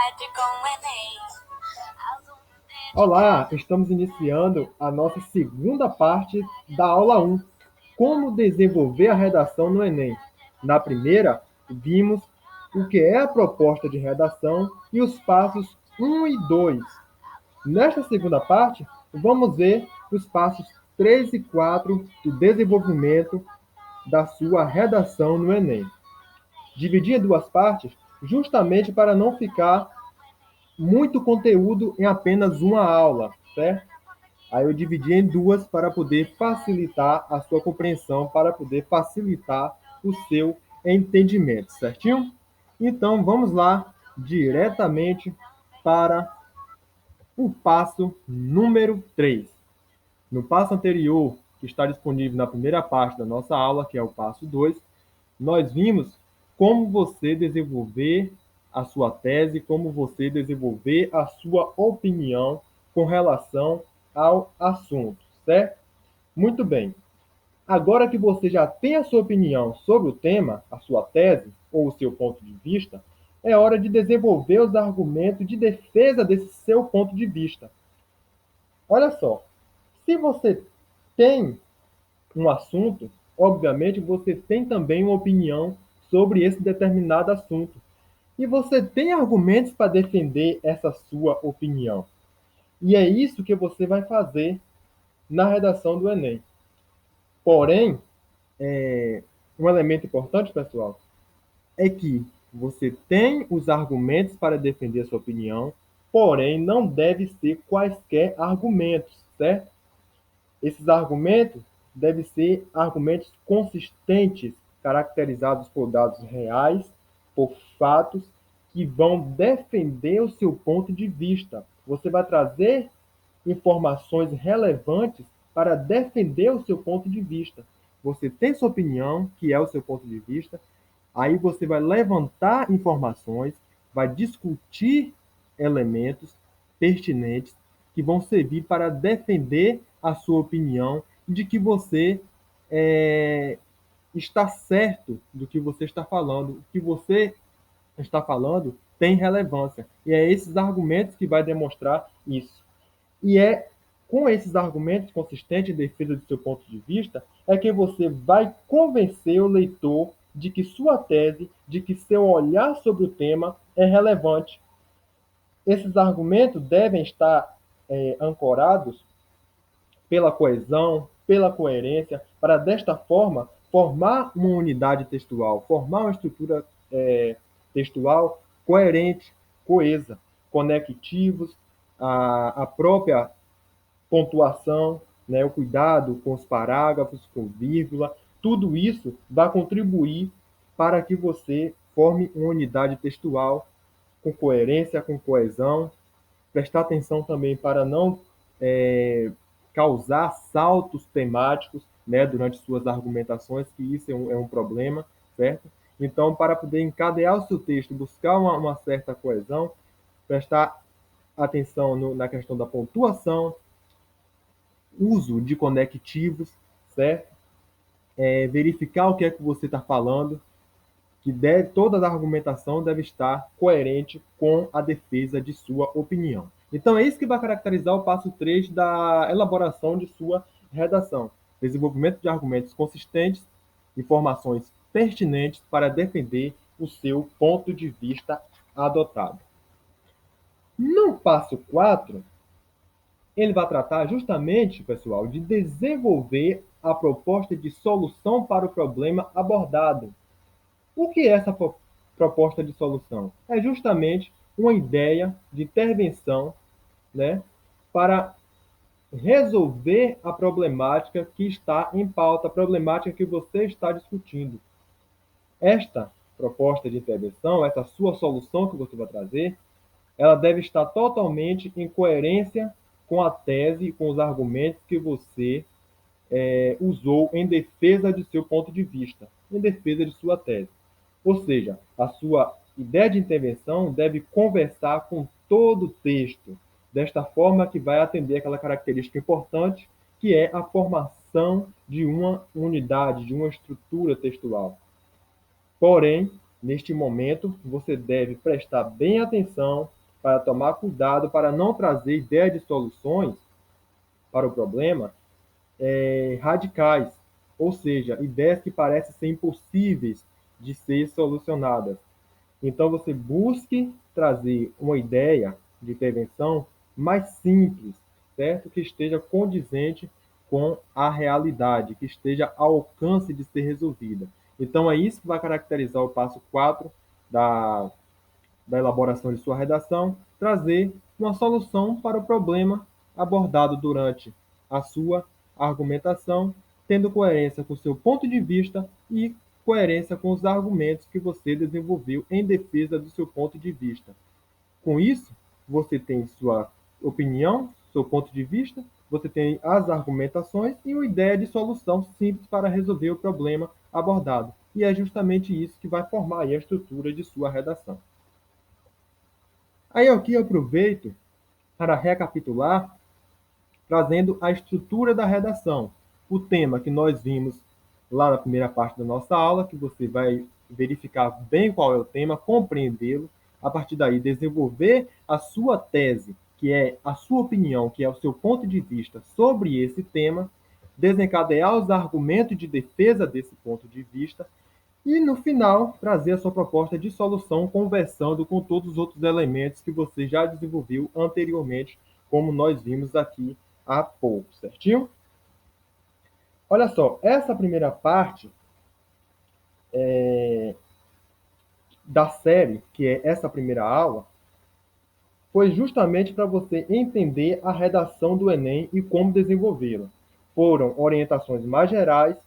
com o Enem. Olá, estamos iniciando a nossa segunda parte da aula 1, como desenvolver a redação no Enem. Na primeira, vimos o que é a proposta de redação e os passos 1 e 2. Nesta segunda parte, vamos ver os passos 3 e 4 do desenvolvimento da sua redação no Enem. Dividi em duas partes, justamente para não ficar muito conteúdo em apenas uma aula, certo? Aí eu dividi em duas para poder facilitar a sua compreensão, para poder facilitar o seu entendimento, certinho? Então vamos lá diretamente para o passo número 3. No passo anterior, que está disponível na primeira parte da nossa aula, que é o passo 2, nós vimos como você desenvolver a sua tese, como você desenvolver a sua opinião com relação ao assunto, certo? Muito bem. Agora que você já tem a sua opinião sobre o tema, a sua tese ou o seu ponto de vista, é hora de desenvolver os argumentos de defesa desse seu ponto de vista. Olha só, se você tem um assunto, obviamente você tem também uma opinião sobre esse determinado assunto. E você tem argumentos para defender essa sua opinião. E é isso que você vai fazer na redação do Enem. Porém, um elemento importante, pessoal, é que você tem os argumentos para defender a sua opinião, porém não deve ser quaisquer argumentos, certo? Esses argumentos devem ser argumentos consistentes, caracterizados por dados reais, por fatos que vão defender o seu ponto de vista. Você vai trazer informações relevantes para defender o seu ponto de vista. Você tem sua opinião, que é o seu ponto de vista, aí você vai levantar informações, vai discutir elementos pertinentes que vão servir para defender a sua opinião de que você é, está certo do que você está falando. O que você está falando tem relevância. E é esses argumentos que vai demonstrar isso. E é com esses argumentos consistentes em defesa do seu ponto de vista, é que você vai convencer o leitor de que sua tese, de que seu olhar sobre o tema é relevante. Esses argumentos devem estar ancorados pela coesão, pela coerência, para desta forma formar uma unidade textual, formar uma estrutura textual coerente, coesa, conectivos, a própria pontuação, né, o cuidado com os parágrafos, com vírgula, tudo isso vai contribuir para que você forme uma unidade textual com coerência, com coesão. Prestar atenção também para não causar saltos temáticos, né, durante suas argumentações, que isso é um problema, certo? Então, para poder encadear o seu texto, buscar uma certa coesão, prestar atenção na questão da pontuação, uso de conectivos, certo? Verificar o que é que você está falando, que toda a argumentação deve estar coerente com a defesa de sua opinião. Então, é isso que vai caracterizar o passo 3 da elaboração de sua redação. Desenvolvimento de argumentos consistentes, informações pertinentes para defender o seu ponto de vista adotado. No passo 4, ele vai tratar justamente, pessoal, de desenvolver a proposta de solução para o problema abordado. O que é essa proposta de solução? É justamente uma ideia de intervenção, né, para resolver a problemática que está em pauta, a problemática que você está discutindo. Esta proposta de intervenção, essa sua solução que você vai trazer, ela deve estar totalmente em coerência com a tese e com os argumentos que você usou em defesa de seu ponto de vista, em defesa de sua tese. Ou seja, a sua ideia de intervenção deve conversar com todo o texto, desta forma que vai atender aquela característica importante, que é a formação de uma unidade, de uma estrutura textual. Porém, Neste momento, você deve prestar bem atenção para tomar cuidado para não trazer ideias de soluções para o problema radicais, ou seja, ideias que parecem ser impossíveis de ser solucionadas. Então, você busque trazer uma ideia de intervenção mais simples, certo? Que esteja condizente com a realidade, que esteja ao alcance de ser resolvida. Então, é isso que vai caracterizar o passo 4 da, da elaboração de sua redação, trazer uma solução para o problema abordado durante a sua argumentação, tendo coerência com o seu ponto de vista e coerência com os argumentos que você desenvolveu em defesa do seu ponto de vista. Com isso, você tem sua opinião, seu ponto de vista, você tem as argumentações e uma ideia de solução simples para resolver o problema abordado. E é justamente isso que vai formar a estrutura de sua redação. Aí aqui eu aproveito para recapitular, trazendo a estrutura da redação. O tema que nós vimos lá na primeira parte da nossa aula, que você vai verificar bem qual é o tema, compreendê-lo, a partir daí desenvolver a sua tese, que é a sua opinião, que é o seu ponto de vista sobre esse tema, desencadear os argumentos de defesa desse ponto de vista e, no final, trazer a sua proposta de solução, conversando com todos os outros elementos que você já desenvolveu anteriormente, como nós vimos aqui há pouco, certinho? Olha só, essa primeira parte da série, que é essa primeira aula, foi justamente para você entender a redação do Enem e como desenvolvê-la. Foram orientações mais gerais,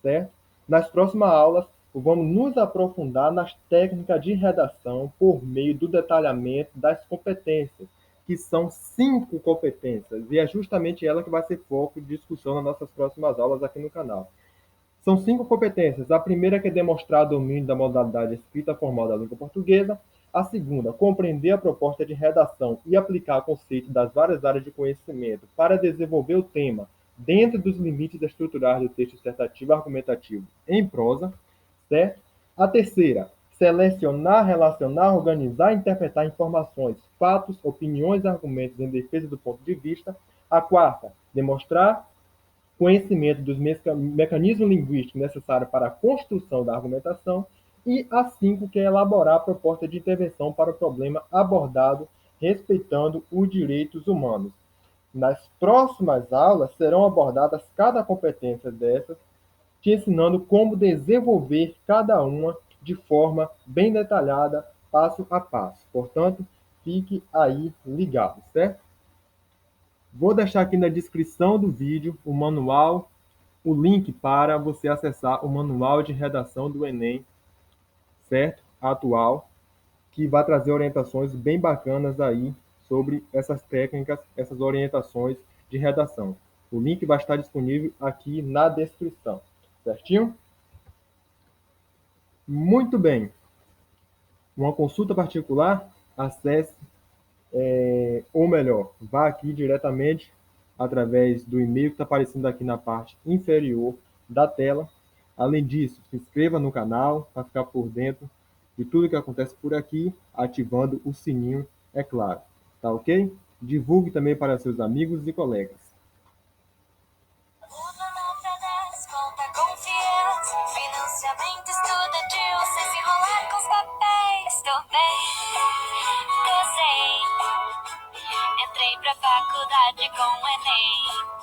certo? Nas próximas aulas, vamos nos aprofundar nas técnicas de redação por meio do detalhamento das competências, que são 5 competências, e é justamente ela que vai ser foco de discussão nas nossas próximas aulas aqui no canal. São 5 competências. A primeira é demonstrar domínio da modalidade escrita formal da língua portuguesa. A segunda, compreender a proposta de redação e aplicar conceitos das várias áreas de conhecimento para desenvolver o tema dentro dos limites estruturais do texto dissertativo argumentativo em prosa, certo? A terceira, selecionar, relacionar, organizar e interpretar informações, fatos, opiniões e argumentos em defesa do ponto de vista. A quarta, demonstrar conhecimento dos mecanismos linguísticos necessários para a construção da argumentação, e a 5, que é elaborar a proposta de intervenção para o problema abordado, respeitando os direitos humanos. Nas próximas aulas serão abordadas cada competência dessas, te ensinando como desenvolver cada uma de forma bem detalhada, passo a passo. Portanto, fique aí ligado, certo? Vou deixar aqui na descrição do vídeo o manual, o link para você acessar o manual de redação do Enem, certo? Atual, que vai trazer orientações bem bacanas aí sobre essas técnicas, essas orientações de redação. O link vai estar disponível aqui na descrição, certinho? Muito bem. Uma consulta particular, acesse, ou melhor, vá aqui diretamente através do e-mail que está aparecendo aqui na parte inferior da tela. Além disso, se inscreva no canal para ficar por dentro de tudo que acontece por aqui, ativando o sininho, é claro. Tá ok? Divulgue também para seus amigos e colegas. Financiamento estudantil, sem se enrolar com os papéis. Tô bem, tô sem. Entrei pra faculdade com o Enem.